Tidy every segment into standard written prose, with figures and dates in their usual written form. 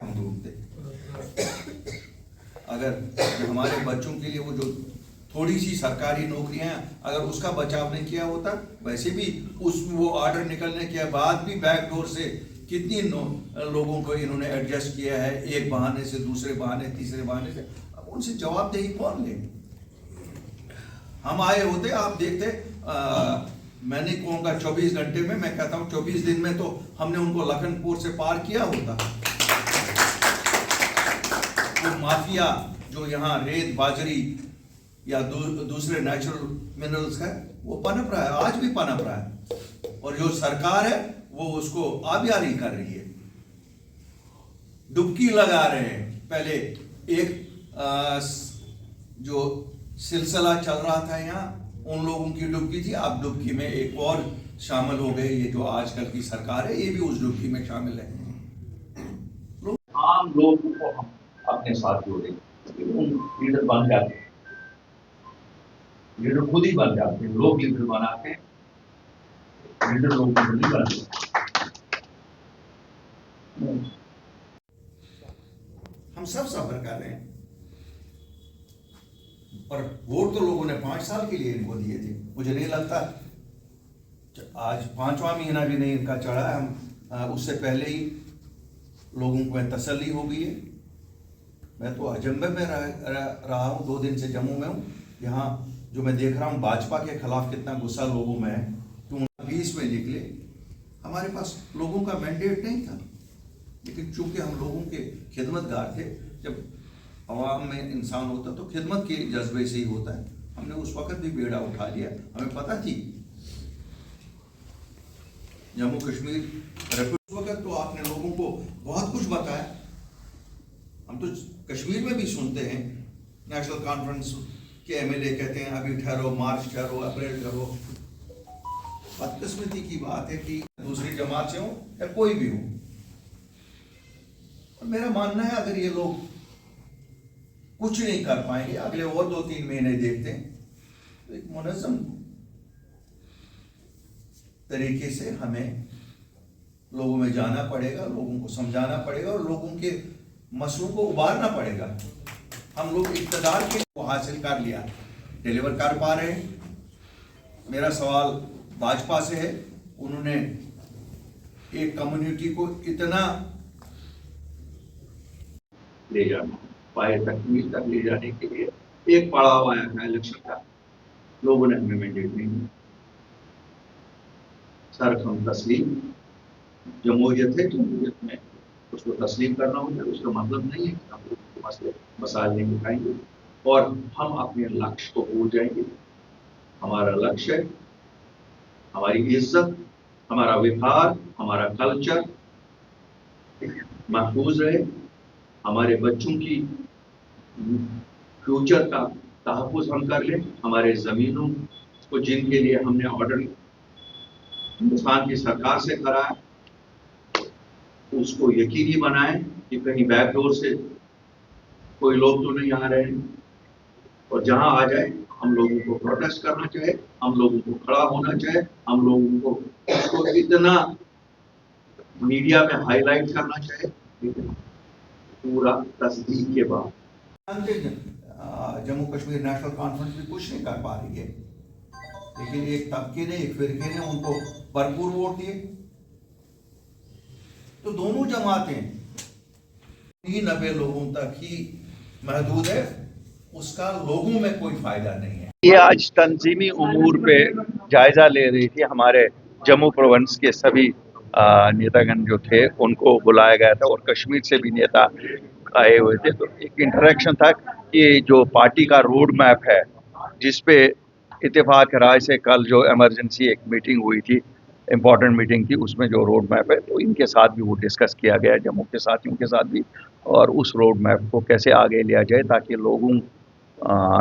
हम ढूंढते। अगर हमारे बच्चों के लिए वो जो थोड़ी सी सरकारी नौकरियां, अगर उसका बचाव नहीं किया होता, वैसे भी उस वो ऑर्डर निकलने के बाद भी बैकडोर से कितनी लोगों को इन्होंने एडजस्ट किया है, एक बहाने से दूसरे बहाने तीसरे बहाने से। अब उनसे जवाबदेही कौन ले? हम आए होते, आप देखते, मैं नहीं कहूँगा 24 घंटे में, मैं कहता हूँ 24 दिन में तो हमने उनको लखनपुर से पार किया होता। वो माफिया जो यहाँ रेत बाजरी या दूसरे नेचुरल मिनरल्स है वो पनप रहा है, आज भी पनप रहा है, और जो सरकार है वो उसको आबियारी कर रही है, डुबकी लगा रहे हैं। पहले एक जो सिलसिला चल रहा था यहाँ, उन लोगों की डुबकी थी, अब डुबकी में एक और शामिल हो गए, ये जो आजकल की सरकार है ये भी उस डुबकी में शामिल है। आम लोगों को हम अपने साथ जोड़े, लीडर बन जाते हैं, लीडर खुद ही बन जाते हैं, लोग लीडर बनाते हैं, लीडर लोग नहीं बनते। हम सब सफर कर रहे हैं, और वोट तो लोगों ने 5 साल के लिए इनको दिए थे। मुझे नहीं लगता आज 5वां महीना भी नहीं इनका चढ़ा है, हम उससे पहले ही लोगों को तसल्ली हो गई है। मैं तो अजंबे में रहा हूँ, 2 दिन से जम्मू में हूँ। यहाँ जो मैं देख रहा हूँ भाजपा के खिलाफ कितना गुस्सा लोगों में है, क्यों 20 में निकले। हमारे पास लोगों का मैंडेट नहीं था, लेकिन चूंकि हम लोगों के खिदमतगार थे, जब अवाम में इंसान होता तो खिदमत के जज्बे से ही होता है। हमने उस वक्त भी बेड़ा उठा लिया, हमें पता थी जम्मू कश्मीर उस वक्त तो आपने लोगों को बहुत कुछ बताया। हम तो कश्मीर में भी सुनते हैं, नेशनल कॉन्फ्रेंस के एमएलए कहते हैं अभी ठहरो, मार्च ठहरो, अप्रैल ठहरो। बदकिस्मती की बात है कि दूसरी जमात से हो या कोई भी हो, और मेरा मानना है अगर ये लोग कुछ नहीं कर पाएंगे, अगले और 2-3 महीने देखते हैं, तो एक मुनज़्ज़म तरीके से हमें लोगों में जाना पड़ेगा, लोगों को समझाना पड़ेगा, और लोगों के मसलों को उबारना पड़ेगा। हम लोग इक़्तिदार के को हासिल कर लिया, डिलीवर कर पा रहे हैं। मेरा सवाल भाजपा से है, उन्होंने एक कम्युनिटी को इतना ले जाना, पाए तकमील तक ले जाने के लिए एक पड़ाव आया था इलेक्शन का, लोगों ने हमें मैंडेट नहीं दिया। सर हम तस्लीम, जमहूरियत है, जमहूरियत में उसको तस्लीम करना होगा। उसका मतलब नहीं है कि हम लोग मसले मसाइल नहीं उठाएंगे और हम अपने लक्ष्य को भूल जाएंगे। हमारा लक्ष्य है हमारी इज्जत, हमारा व्यवहार, हमारा कल्चर महफूज रहे, हमारे बच्चों की फ्यूचर का तहफ़्फ़ुज़ हम कर लें, हमारे ज़मीनों को जिनके लिए हमने ऑर्डर हिंदुस्तान की सरकार से करा है उसको यकीनी बनाएं कि कहीं बैकडोर से कोई लोग तो नहीं आ रहे हैं, और जहां आ जाए हम लोगों को प्रोटेस्ट करना चाहिए, हम लोगों को खड़ा होना चाहिए, हम लोगों को उसको इतना मीडिया में हाईलाइट करना चाहिए, लेकिन पूरा तस्दीक के बाद। जम्मू कश्मीर नेशनल कॉन्फ्रेंस भी कुछ नहीं कर पा रही है, लेकिन एक तबके ने, एक फिरके ने उनको भरपूर वोट दिए। तो दोनों जमातें 90 लोगों तक ही महदूद है, उसका लोगों में कोई फायदा नहीं है। ये आज तंजीमी उमूर पे जायजा ले रही थी, हमारे जम्मू प्रोविंस के सभी नेतागण जो थे उनको बुलाया गया था, और कश्मीर से भी नेता आए हुए थे। तो एक इंटरेक्शन था कि जो पार्टी का रोड मैप है, जिसपे इत्तेफाक राय से कल जो इमरजेंसी एक मीटिंग हुई थी, इम्पॉर्टेंट मीटिंग थी, उसमें जो रोड मैप है तो इनके साथ भी वो डिस्कस किया गया, जम्मू के साथियों के साथ भी, और उस रोड मैप को कैसे आगे लिया जाए ताकि लोगों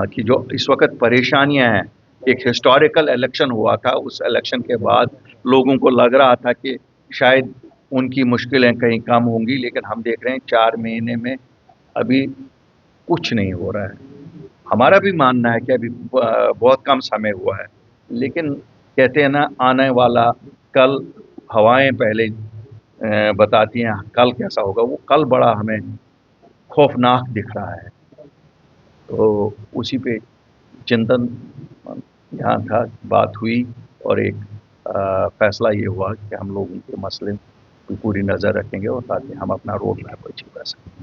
की जो इस वक्त परेशानियां हैं। एक हिस्टोरिकल इलेक्शन हुआ था, उस इलेक्शन के बाद लोगों को लग रहा था कि शायद उनकी मुश्किलें कहीं कम होंगी, लेकिन हम देख रहे हैं 4 महीने में अभी कुछ नहीं हो रहा है। हमारा भी मानना है कि अभी बहुत कम समय हुआ है, लेकिन कहते हैं ना, आने वाला कल हवाएं पहले बताती हैं कल कैसा होगा, वो कल बड़ा हमें खौफनाक दिख रहा है। तो उसी पे चिंतन यहाँ था, बात हुई और एक फैसला ये हुआ कि हम लोग उनके मसले की पूरी नज़र रखेंगे और ताकि हम अपना रोड मैप अचीव कर सकें।